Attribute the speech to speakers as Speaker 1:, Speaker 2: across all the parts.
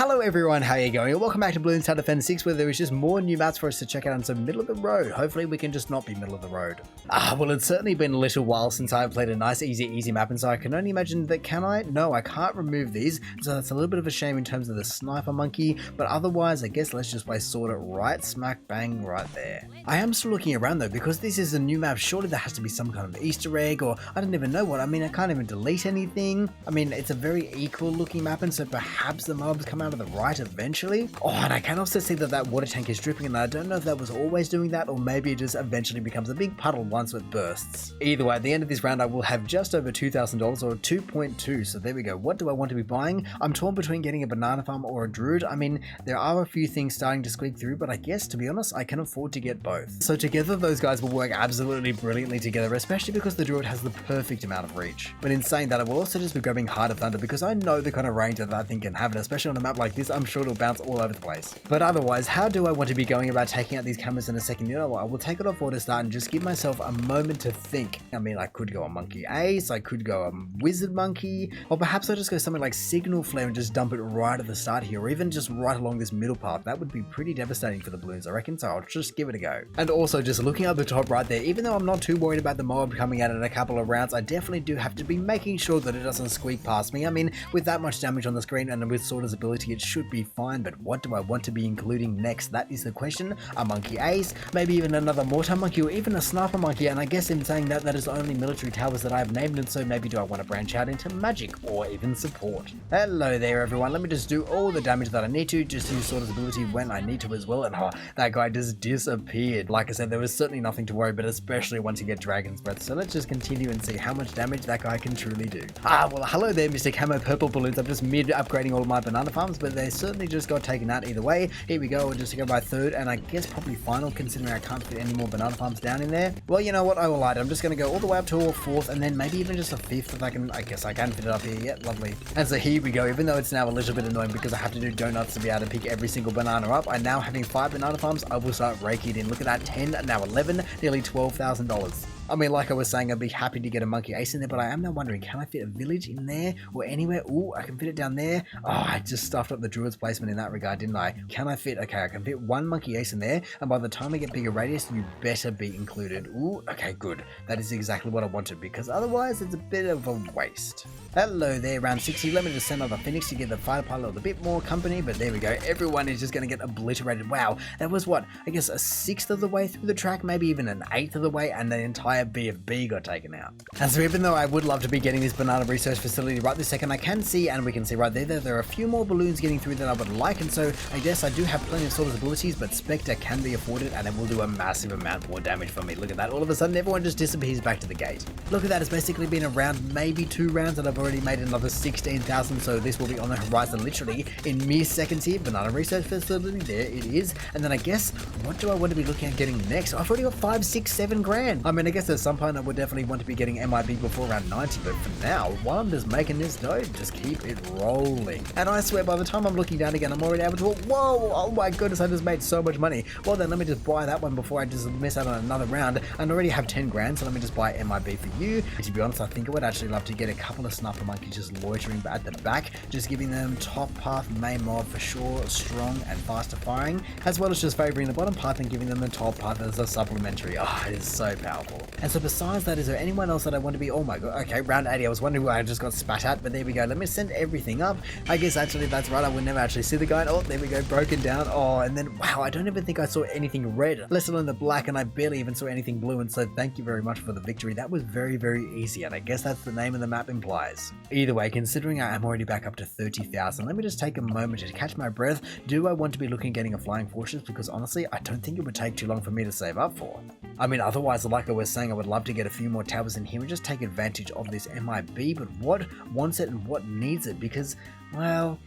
Speaker 1: Hello everyone, how are you going? Welcome back to Bloons Tower Defence 6, where there is just more new maps for us to check out on some middle of the road. Hopefully we can just not be middle of the road. Well, it's certainly been a little while since I've played a nice easy map, and so I can only imagine that can I? No, I can't remove these, so that's a little bit of a shame in terms of the sniper monkey, but otherwise I guess let's just place sword it right smack bang right there. I am still looking around though, because this is a new map, surely there has to be some kind of Easter egg, or I don't even know what. I mean, I can't even delete anything. I mean, it's a very equal looking map, and so perhaps the mobs come out of the right eventually. Oh, and I can also see that that water tank is dripping, and I don't know if that was always doing that, or maybe it just eventually becomes a big puddle once it bursts. Either way, at the end of this round I will have just over $2,000, or 2.2, so there we go. What do I want to be buying? I'm torn between getting a banana farm or a druid. I mean, there are a few things starting to squeak through, but I guess, to be honest, I can afford to get both. So together those guys will work absolutely brilliantly together, especially because the druid has the perfect amount of reach. But in saying that, I will also just be grabbing Heart of Thunder, because I know the kind of range that that thing can have, and especially on a map like this, I'm sure it'll bounce all over the place. But otherwise, how do I want to be going about taking out these cameras in a second? You know what, I will take it off auto start and just give myself a moment to think. I mean, I could go a monkey ace, I could go a wizard monkey, or perhaps I'll just go something like signal flare and just dump it right at the start here, or even just right along this middle path. That would be pretty devastating for the Bloons, I reckon, so I'll just give it a go. And also, just looking at the top right there, even though I'm not too worried about the mob coming out in a couple of rounds, I definitely do have to be making sure that it doesn't squeak past me. I mean, with that much damage on the screen and with Sorter's ability, it should be fine, but what do I want to be including next? That is the question. A monkey ace, maybe even another mortar monkey, or even a sniper monkey, and I guess in saying that, that is only military towers that I've named, and so maybe do I want to branch out into magic or even support? Hello there everyone, let me just do all the damage that I need to, just use Sorter's ability when I need to as well, and that guy just disappeared. Like I said, there was certainly nothing to worry, but especially once you get Dragon's Breath, so let's just continue and see how much damage that guy can truly do. Well, hello there Mr. Camo Purple Balloons. I'm just mid upgrading all of my banana farms, but they certainly just got taken out either way. Here we go, just to go by third, and I guess probably final, considering I can't fit any more banana farms down in there. Well, you know what, I will lie. I'm just going to go all the way up to a fourth, and then maybe even just a fifth if I guess I can fit it up here. Yeah, lovely. And so here we go, even though it's now a little bit annoying because I have to do donuts to be able to pick every single banana up, and now having 5 banana farms, I will start raking it in. Look at that, 10, now 11, nearly $12,000. I mean, like I was saying, I'd be happy to get a monkey ace in there, but I am now wondering, can I fit a village in there or anywhere? Ooh, I can fit it down there. Oh, I just stuffed up the druid's placement in that regard, didn't I? Can I fit? Okay, I can fit 1 monkey ace in there, and by the time I get bigger radius, you better be included. Ooh, okay, good. That is exactly what I wanted, because otherwise it's a bit of a waste. Hello there, round 60. Let me just send out the Phoenix to give the fighter pilot a bit more company, but there we go. Everyone is just going to get obliterated. Wow, that was what? I guess a 1/6 of the way through the track, maybe even an 1/8 of the way, and the entire B of B got taken out. And so even though I would love to be getting this banana research facility right this second, I can see, and we can see right there, that there are a few more balloons getting through that I would like, and so I guess I do have plenty of Sorter's abilities, but Spectre can be afforded, and it will do a massive amount more damage for me. Look at that, all of a sudden everyone just disappears back to the gate. Look at that, it's basically been around maybe 2 rounds, and I've already made another 16,000, so this will be on the horizon literally in mere seconds here. Banana research facility, there it is. And then I guess, what do I want to be looking at getting next? I've already got 5, 6, 7 grand. I mean, I guess at some point I would definitely want to be getting MIB before around 90, but for now, while I'm just making this dough, just keep it rolling. And I swear, by the time I'm looking down again, I'm already able to, whoa, oh my goodness, I just made so much money. Well then, let me just buy that one before I just miss out on another round. I already have 10 grand, so let me just buy MIB for you. To be honest, I think I would actually love to get a couple of sniper monkeys just loitering at the back, just giving them top path main mob for sure, strong and faster firing, as well as just favoring the bottom path and giving them the top path as a supplementary. Oh, it is so powerful. And so besides that, is there anyone else that I want to be? Oh my god, okay, round 80, I was wondering why I just got spat at, but there we go. Let me send everything up. I guess actually that's right, I would never actually see the guy. Oh, there we go, broken down. Oh, and then wow, I don't even think I saw anything red, let alone the black, and I barely even saw anything blue, and so thank you very much for the victory. That was very easy, and I guess that's the name of the map implies. Either way, considering I am already back up to 30,000, let me just take a moment to catch my breath. Do I want to be looking at getting a flying fortress? Because honestly, I don't think it would take too long for me to save up for. I mean, otherwise, like I was saying, I would love to get a few more towers in here and just take advantage of this MIB, but what wants it and what needs it? Because, well,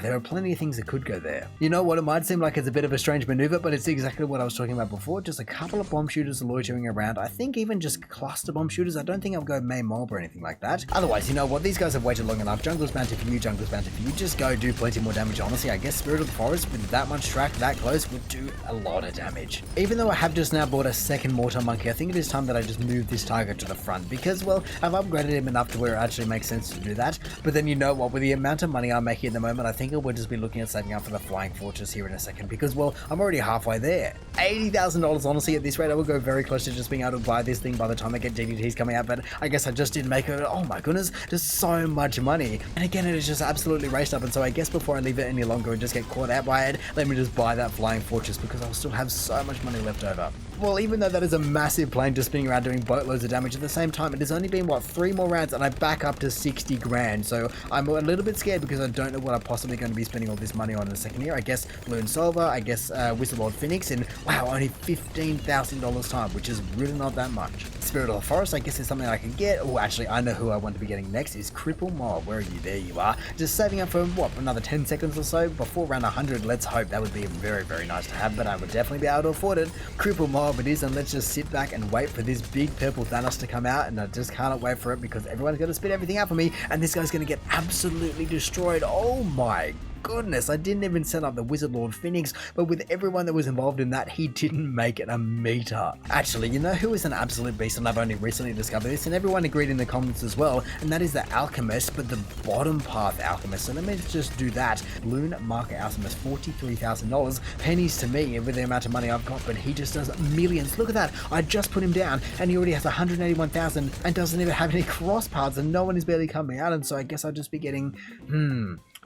Speaker 1: there are plenty of things that could go there. You know what, it might seem like it's a bit of a strange maneuver, but it's exactly what I was talking about before. Just a couple of bomb shooters loitering around. I think even just cluster bomb shooters. I don't think I'll go main mob or anything like that. Otherwise, you know what, these guys have waited long enough. Jungle's bounty for you, jungle's bounty for you. Just go do plenty more damage. Honestly, I guess Spirit of the Forest with that much track that close would do a lot of damage. Even though I have just now bought a second mortar monkey, I think it is time that I just move this target to the front, because, well, I've upgraded him enough to where it actually makes sense to do that. But then you know what, with the amount of money I'm making at the moment, moment, I think I would just be looking at saving up for the Flying Fortress here in a second because, well, I'm already halfway there. $80,000, honestly, at this rate, I will go very close to just being able to buy this thing by the time I get DDTs coming out, but I guess I just didn't make it. Oh my goodness, just so much money. And again, it is just absolutely raced up, and so I guess before I leave it any longer and just get caught out by it, let me just buy that Flying Fortress because I'll still have so much money left over. Well, even though that is a massive plane just spinning around doing boatloads of damage, at the same time, it has only been, what, 3 more rounds and I back up to 60 grand. So I'm a little bit scared because I don't know what I'm possibly going to be spending all this money on in a second here. I guess Bloon Solver, I guess Wizard Lord Phoenix, and wow, only $15,000 time, which is really not that much. Spirit of the Forest, I guess is something I can get. Oh, actually, I know who I want to be getting next is Cripple Mob. Where are you? There you are. Just saving up for, what, another 10 seconds or so before round 100. Let's hope. That would be very, very nice to have, but I would definitely be able to afford it. Cripple Mob it is, and let's just sit back and wait for this big purple Thanos to come out, and I just cannot wait for it because everyone's going to spit everything out for me, and this guy's going to get absolutely destroyed. Oh my goodness, I didn't even set up the Wizard Lord Phoenix, but with everyone that was involved in that, he didn't make it a meter. Actually, you know who is an absolute beast, and I've only recently discovered this, and everyone agreed in the comments as well, and that is the Alchemist, but the bottom path Alchemist. So let me just do that. Bloon Market Alchemist, $43,000. Pennies to me with the amount of money I've got, but he just does millions. Look at that. I just put him down, and he already has 181,000 and doesn't even have any cross paths, and no one is barely coming out, and so I guess I'll just be getting,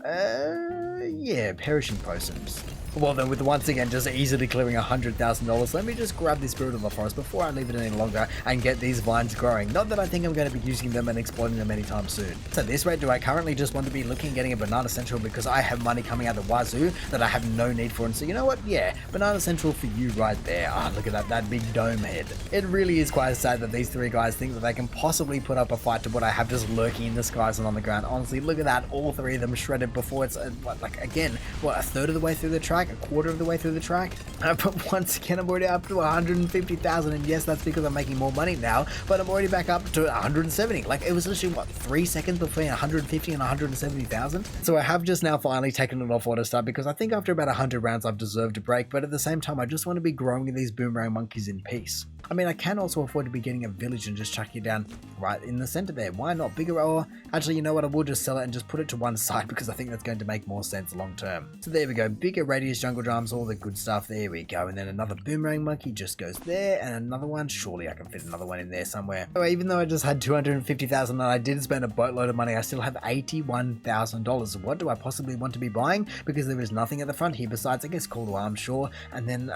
Speaker 1: yeah, perishing potions. Well then, with once again just easily clearing $100,000, let me just grab the Spirit of the Forest before I leave it any longer and get these vines growing. Not that I think I'm going to be using them and exploiting them anytime soon. So at this rate, do I currently just want to be looking at getting a Banana Central because I have money coming out the wazoo that I have no need for? And so you know what? Yeah, Banana Central for you right there. Ah, look at that big dome head. It really is quite sad that these 3 guys think that they can possibly put up a fight to what I have just lurking in the skies and on the ground. Honestly, look at that. All 3 of them shredded before it's, like, again, what, a third of the way through the track? A quarter of the way through the track? But once again, I'm already up to 150,000, and yes, that's because I'm making more money now, but I'm already back up to 170. Like, it was literally, what, 3 seconds between 150 and 170,000? So I have just now finally taken it off auto start because I think after about 100 rounds I've deserved a break, but at the same time I just want to be growing these boomerang monkeys in peace. I mean, I can also afford to be getting a village and just chucking it down right in the center there. Why not? Bigger, or actually, you know what? I will just sell it and just put it to one side because I think that's going to make more sense long term. So there we go. Bigger radius jungle drums, all the good stuff. There we go. And then another boomerang monkey just goes there, and another one. Surely I can fit another one in there somewhere. So even though I just had 250,000 and I did spend a boatload of money, I still have $81,000. What do I possibly want to be buying? Because there is nothing at the front here besides, I guess, Call to Arms, sure. And then,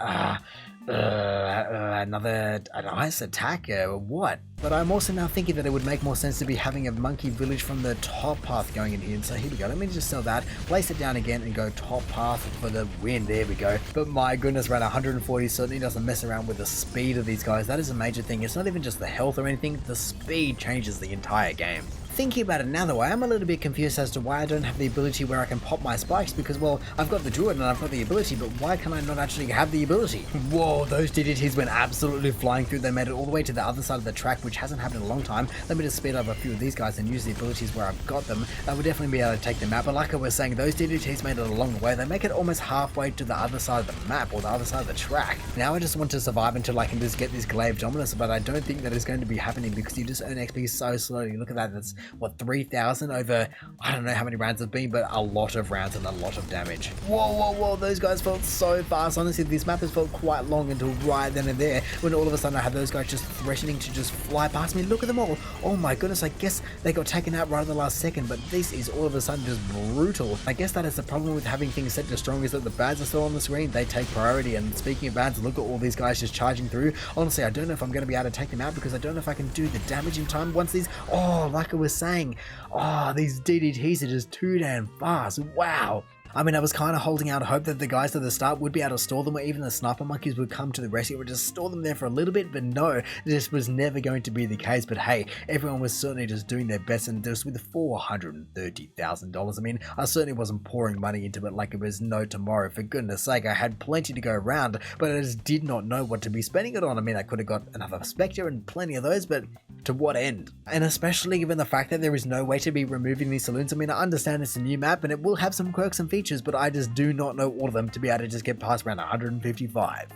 Speaker 1: another ice attack, what? But I'm also now thinking that it would make more sense to be having a monkey village from the top path going in here. And so here we go. Let me just sell that, place it down again, and go top path for the win. There we go. But my goodness, right, 140 certainly doesn't mess around with the speed of these guys. That is a major thing. It's not even just the health or anything. The speed changes the entire game. Thinking about it now though, I am a little bit confused as to why I don't have the ability where I can pop my spikes because, well, I've got the druid and I've got the ability, but why can I not actually have the ability? Whoa, those DDTs went absolutely flying through. They made it all the way to the other side of the track, which hasn't happened in a long time. Let me just speed up a few of these guys and use the abilities where I've got them. I would definitely be able to take them out, but like I was saying, those DDTs made it a long way. They make it almost halfway to the other side of the map or the other side of the track. Now I just want to survive until I can just get this Glaive Dominus, but I don't think that is going to be happening because you just earn XP so slowly. Look at that, that's what, 3,000 over, I don't know how many rounds it's been, but a lot of rounds and a lot of damage. Whoa, those guys felt so fast. Honestly, this map has felt quite long until right then and there when all of a sudden I had those guys just threatening to just fly past me. Look at them all. Oh my goodness, I guess they got taken out right at the last second, but this is all of a sudden just brutal. I guess that is the problem with having things set to strong, is that the bads are still on the screen. They take priority, and speaking of bads, look at all these guys just charging through. Honestly, I don't know if I'm going to be able to take them out because I don't know if I can do the damage in time once these, like I was saying, these DDTs are just too damn fast. Wow. I mean, I was kind of holding out hope that the guys at the start would be able to store them, or even the sniper monkeys would come to the rescue or just store them there for a little bit, but no, this was never going to be the case. But hey, everyone was certainly just doing their best, and just with $430,000, I mean, I certainly wasn't pouring money into it like it was no tomorrow. For goodness sake, I had plenty to go around, but I just did not know what to be spending it on. I mean, I could have got another Spectre and plenty of those, but to what end? And especially given the fact that there is no way to be removing these saloons. I mean, I understand it's a new map and it will have some quirks and features, but I just do not know all of them to be able to just get past around 155.